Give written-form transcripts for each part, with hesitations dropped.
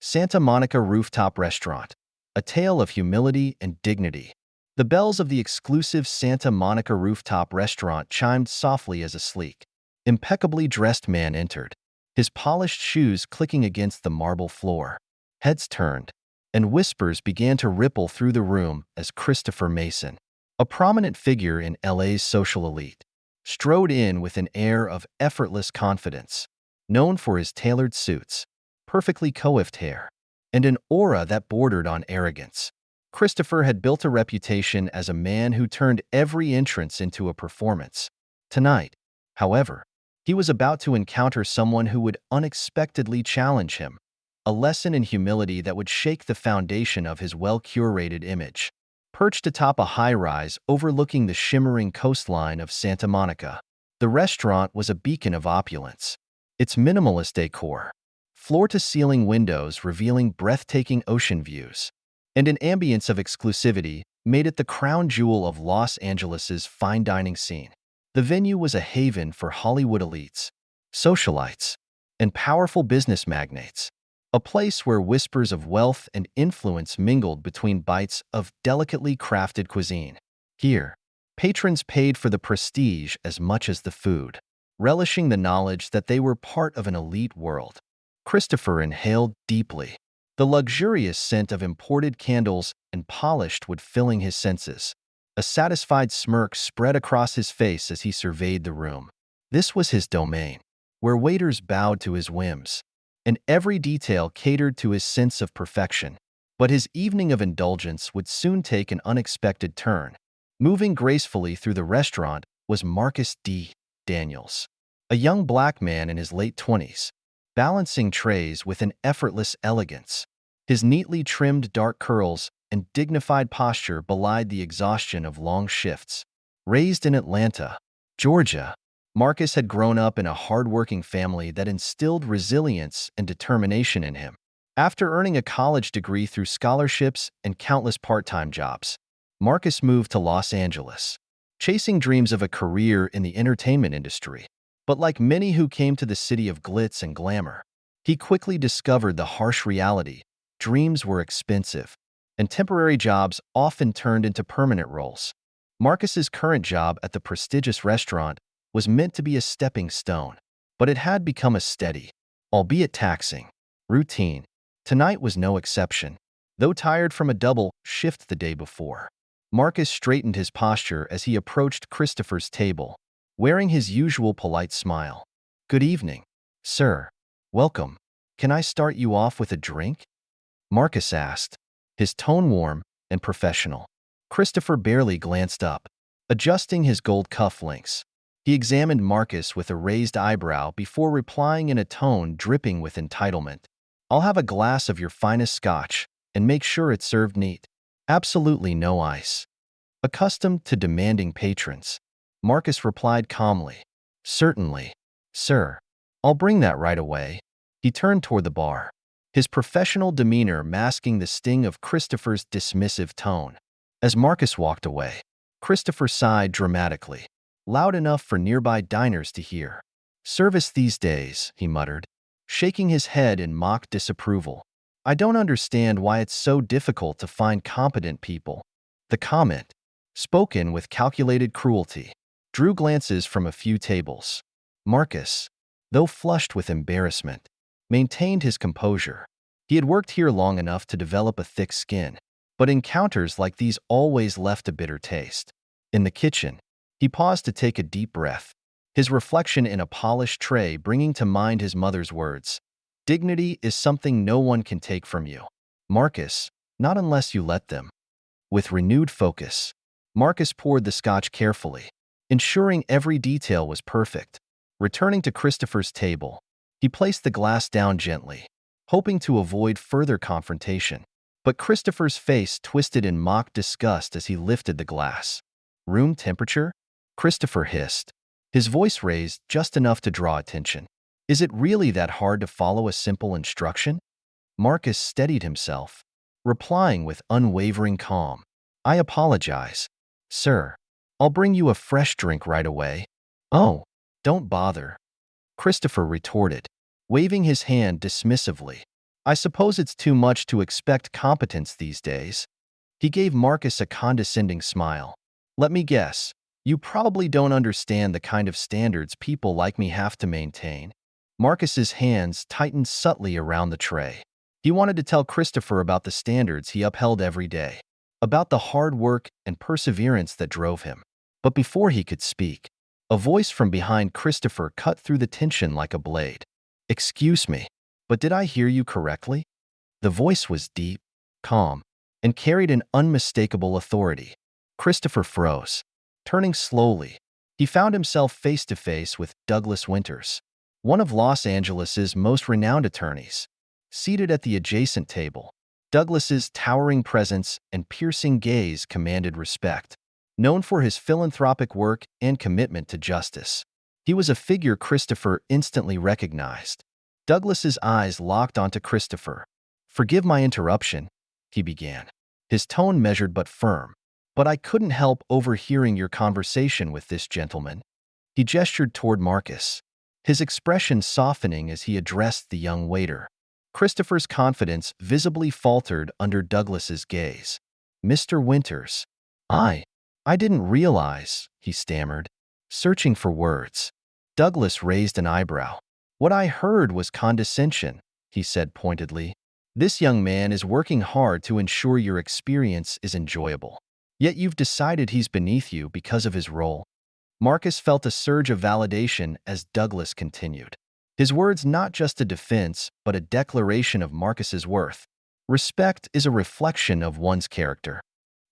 Santa Monica Rooftop Restaurant. A tale of humility and dignity. The bells of the exclusive Santa Monica Rooftop Restaurant chimed softly as a sleek, impeccably dressed man entered, his polished shoes clicking against the marble floor. Heads turned, and whispers began to ripple through the room as Christopher Mason, a prominent figure in LA's social elite, strode in with an air of effortless confidence, known for his tailored suits, perfectly coiffed hair, and an aura that bordered on arrogance. Christopher had built a reputation as a man who turned every entrance into a performance. Tonight, however, he was about to encounter someone who would unexpectedly challenge him, a lesson in humility that would shake the foundation of his well-curated image. Perched atop a high-rise overlooking the shimmering coastline of Santa Monica, the restaurant was a beacon of opulence. Its minimalist decor, floor-to-ceiling windows revealing breathtaking ocean views, and an ambience of exclusivity made it the crown jewel of Los Angeles's fine dining scene. The venue was a haven for Hollywood elites, socialites, and powerful business magnates, a place where whispers of wealth and influence mingled between bites of delicately crafted cuisine. Here, patrons paid for the prestige as much as the food, relishing the knowledge that they were part of an elite world. Christopher inhaled deeply, the luxurious scent of imported candles and polished wood filling his senses. A satisfied smirk spread across his face as he surveyed the room. This was his domain, where waiters bowed to his whims, and every detail catered to his sense of perfection. But his evening of indulgence would soon take an unexpected turn. Moving gracefully through the restaurant was Marcus D. Daniels, a young black man in his late 20s, balancing trays with an effortless elegance. His neatly trimmed dark curls and dignified posture belied the exhaustion of long shifts. Raised in Atlanta, Georgia, Marcus had grown up in a hard-working family that instilled resilience and determination in him. After earning a college degree through scholarships and countless part-time jobs, Marcus moved to Los Angeles, chasing dreams of a career in the entertainment industry. But like many who came to the city of glitz and glamour, he quickly discovered the harsh reality. Dreams were expensive, and temporary jobs often turned into permanent roles. Marcus's current job at the prestigious restaurant was meant to be a stepping stone, but it had become a steady, albeit taxing, routine. Tonight was no exception. Though tired from a double shift the day before, Marcus straightened his posture as he approached Christopher's table, wearing his usual polite smile. "Good evening, sir. Welcome. Can I start you off with a drink?" Marcus asked, his tone warm and professional. Christopher barely glanced up, adjusting his gold cufflinks. He examined Marcus with a raised eyebrow before replying in a tone dripping with entitlement. "I'll have a glass of your finest scotch, and make sure it's served neat. Absolutely no ice." Accustomed to demanding patrons, Marcus replied calmly, "Certainly, sir. I'll bring that right away." He turned toward the bar, his professional demeanor masking the sting of Christopher's dismissive tone. As Marcus walked away, Christopher sighed dramatically, loud enough for nearby diners to hear. "Service these days," he muttered, shaking his head in mock disapproval. "I don't understand why it's so difficult to find competent people." The comment, spoken with calculated cruelty, drew glances from a few tables. Marcus, though flushed with embarrassment, maintained his composure. He had worked here long enough to develop a thick skin, but encounters like these always left a bitter taste. In the kitchen, he paused to take a deep breath, his reflection in a polished tray bringing to mind his mother's words. "Dignity is something no one can take from you, Marcus, not unless you let them." With renewed focus, Marcus poured the scotch carefully, ensuring every detail was perfect. Returning to Christopher's table, he placed the glass down gently, hoping to avoid further confrontation. But Christopher's face twisted in mock disgust as he lifted the glass. "Room temperature?" Christopher hissed, his voice raised just enough to draw attention. "Is it really that hard to follow a simple instruction?" Marcus steadied himself, replying with unwavering calm. "I apologize, sir. I'll bring you a fresh drink right away." "Oh, don't bother," Christopher retorted, waving his hand dismissively. I suppose it's too much to expect competence these days. He gave Marcus a condescending smile. Let me guess, you probably don't understand the kind of standards people like me have to maintain. Marcus's hands tightened subtly around the tray. He wanted to tell Christopher about the standards he upheld every day, about the hard work and perseverance that drove him. But before he could speak, a voice from behind Christopher cut through the tension like a blade. Excuse me, but did I hear you correctly? The voice was deep, calm, and carried an unmistakable authority. Christopher froze. Turning slowly, he found himself face to face with Douglas Winters, one of Los Angeles's most renowned attorneys. Seated at the adjacent table, Douglas's towering presence and piercing gaze commanded respect. Known for his philanthropic work and commitment to justice, he was a figure Christopher instantly recognized. Douglas's eyes locked onto Christopher. "Forgive my interruption," he began, his tone measured but firm. "But I couldn't help overhearing your conversation with this gentleman." He gestured toward Marcus, his expression softening as he addressed the young waiter. Christopher's confidence visibly faltered under Douglas's gaze. "Mr. Winters, I didn't realize," he stammered, searching for words. Douglas raised an eyebrow. "What I heard was condescension," he said pointedly. "This young man is working hard to ensure your experience is enjoyable. Yet you've decided he's beneath you because of his role." Marcus felt a surge of validation as Douglas continued. His words not just a defense, but a declaration of Marcus's worth. "Respect is a reflection of one's character,"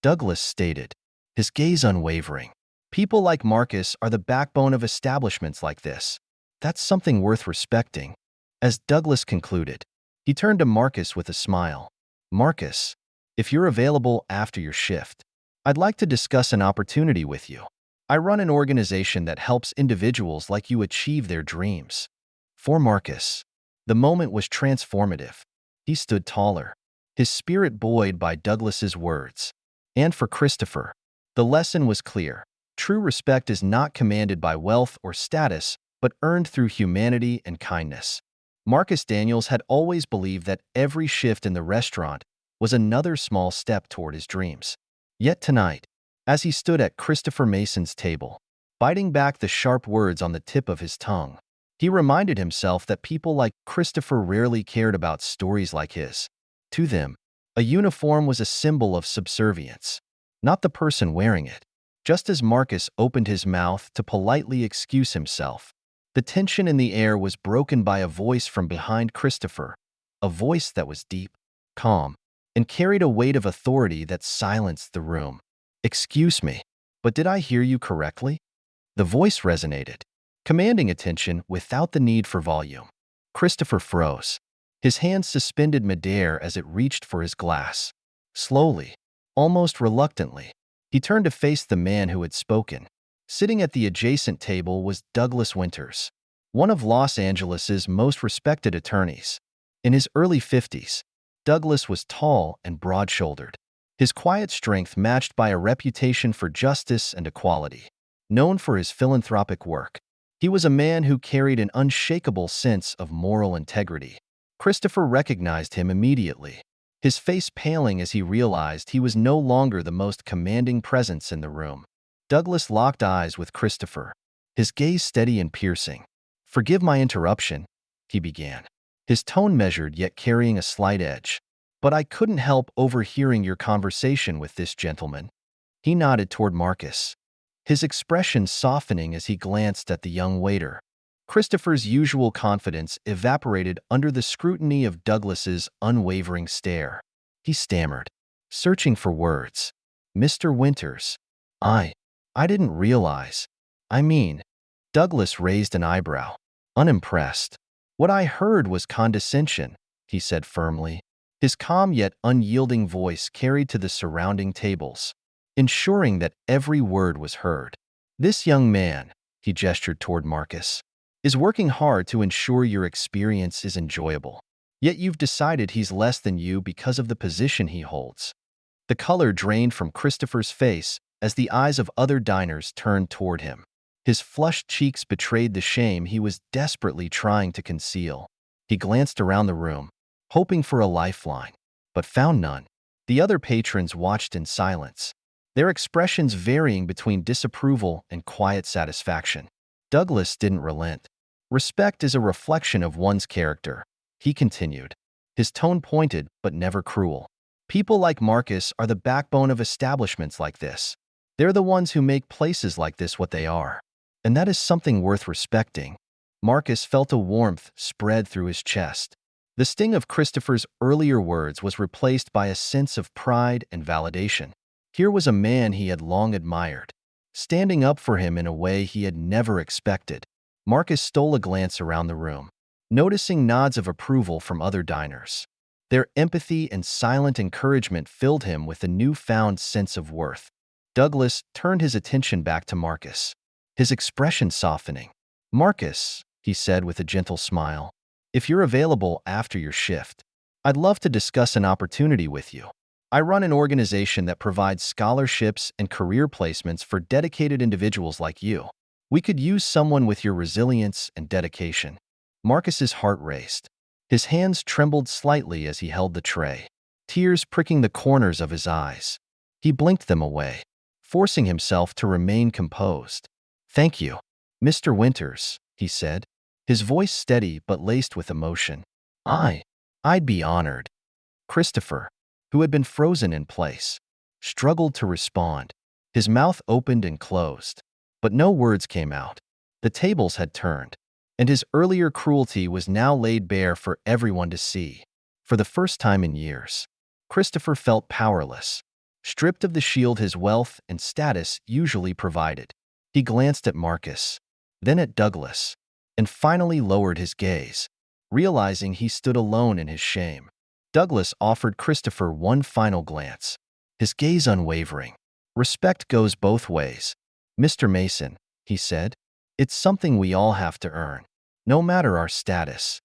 Douglas stated, his gaze unwavering. "People like Marcus are the backbone of establishments like this. That's something worth respecting." As Douglas concluded, he turned to Marcus with a smile. "Marcus, if you're available after your shift, I'd like to discuss an opportunity with you. I run an organization that helps individuals like you achieve their dreams." For Marcus, the moment was transformative. He stood taller, his spirit buoyed by Douglas's words. And for Christopher, the lesson was clear. True respect is not commanded by wealth or status, but earned through humanity and kindness. Marcus Daniels had always believed that every shift in the restaurant was another small step toward his dreams. Yet tonight, as he stood at Christopher Mason's table, biting back the sharp words on the tip of his tongue, he reminded himself that people like Christopher rarely cared about stories like his. To them, a uniform was a symbol of subservience, not the person wearing it. Just as Marcus opened his mouth to politely excuse himself, the tension in the air was broken by a voice from behind Christopher, a voice that was deep, calm, and carried a weight of authority that silenced the room. "Excuse me, but did I hear you correctly?" The voice resonated, commanding attention without the need for volume. Christopher froze, his hand suspended midair as it reached for his glass. Slowly, almost reluctantly, he turned to face the man who had spoken. Sitting at the adjacent table was Douglas Winters, one of Los Angeles's most respected attorneys. In his early 50s, Douglas was tall and broad-shouldered, his quiet strength matched by a reputation for justice and equality. Known for his philanthropic work, he was a man who carried an unshakable sense of moral integrity. Christopher recognized him immediately, his face paling as he realized he was no longer the most commanding presence in the room. Douglas locked eyes with Christopher, his gaze steady and piercing. "Forgive my interruption," he began, his tone measured yet carrying a slight edge. "But I couldn't help overhearing your conversation with this gentleman." He nodded toward Marcus, his expression softening as he glanced at the young waiter. Christopher's usual confidence evaporated under the scrutiny of Douglas's unwavering stare. He stammered, searching for words. "Mr. Winters, I didn't realize. I mean," Douglas raised an eyebrow, unimpressed. "What I heard was condescension," he said firmly. His calm yet unyielding voice carried to the surrounding tables, ensuring that every word was heard. "This young man," he gestured toward Marcus, "is working hard to ensure your experience is enjoyable. Yet you've decided he's less than you because of the position he holds." The color drained from Christopher's face as the eyes of other diners turned toward him. His flushed cheeks betrayed the shame he was desperately trying to conceal. He glanced around the room, hoping for a lifeline, but found none. The other patrons watched in silence, their expressions varying between disapproval and quiet satisfaction. Douglas didn't relent. Respect is a reflection of one's character, he continued, his tone pointed but never cruel. People like Marcus are the backbone of establishments like this. They're the ones who make places like this what they are. And that is something worth respecting. Marcus felt a warmth spread through his chest. The sting of Christopher's earlier words was replaced by a sense of pride and validation. Here was a man he had long admired, standing up for him in a way he had never expected. Marcus stole a glance around the room, noticing nods of approval from other diners. Their empathy and silent encouragement filled him with a newfound sense of worth. Douglas turned his attention back to Marcus, his expression softening. "Marcus," he said with a gentle smile, "if you're available after your shift, I'd love to discuss an opportunity with you. I run an organization that provides scholarships and career placements for dedicated individuals like you. We could use someone with your resilience and dedication." Marcus's heart raced. His hands trembled slightly as he held the tray, tears pricking the corners of his eyes. He blinked them away, forcing himself to remain composed. "Thank you, Mr. Winters," he said, his voice steady but laced with emotion. I'd be honored." Christopher, who had been frozen in place, struggled to respond. His mouth opened and closed, but no words came out. The tables had turned, and his earlier cruelty was now laid bare for everyone to see. For the first time in years, Christopher felt powerless, stripped of the shield his wealth and status usually provided. He glanced at Marcus, then at Douglas, and finally lowered his gaze, realizing he stood alone in his shame. Douglas offered Christopher one final glance, his gaze unwavering. "Respect goes both ways, Mr. Mason," he said. "It's something we all have to earn, no matter our status."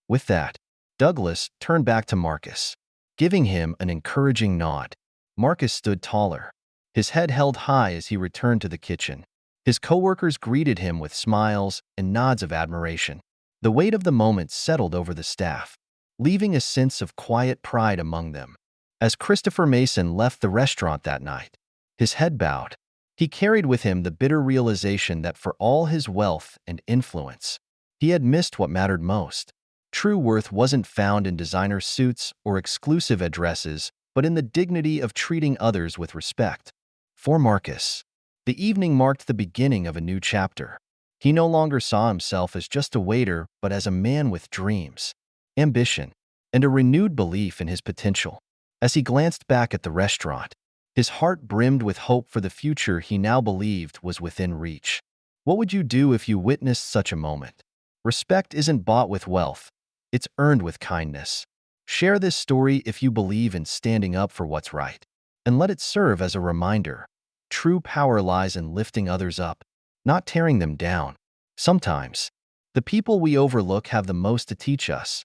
With that, Douglas turned back to Marcus, giving him an encouraging nod. Marcus stood taller, his head held high as he returned to the kitchen. His coworkers greeted him with smiles and nods of admiration. The weight of the moment settled over the staff, leaving a sense of quiet pride among them. As Christopher Mason left the restaurant that night, his head bowed. He carried with him the bitter realization that for all his wealth and influence, he had missed what mattered most. True worth wasn't found in designer suits or exclusive addresses, but in the dignity of treating others with respect. For Marcus, the evening marked the beginning of a new chapter. He no longer saw himself as just a waiter, but as a man with dreams, ambition, and a renewed belief in his potential. As he glanced back at the restaurant, his heart brimmed with hope for the future he now believed was within reach. What would you do if you witnessed such a moment? Respect isn't bought with wealth, it's earned with kindness. Share this story if you believe in standing up for what's right, and let it serve as a reminder. True power lies in lifting others up, not tearing them down. Sometimes, the people we overlook have the most to teach us.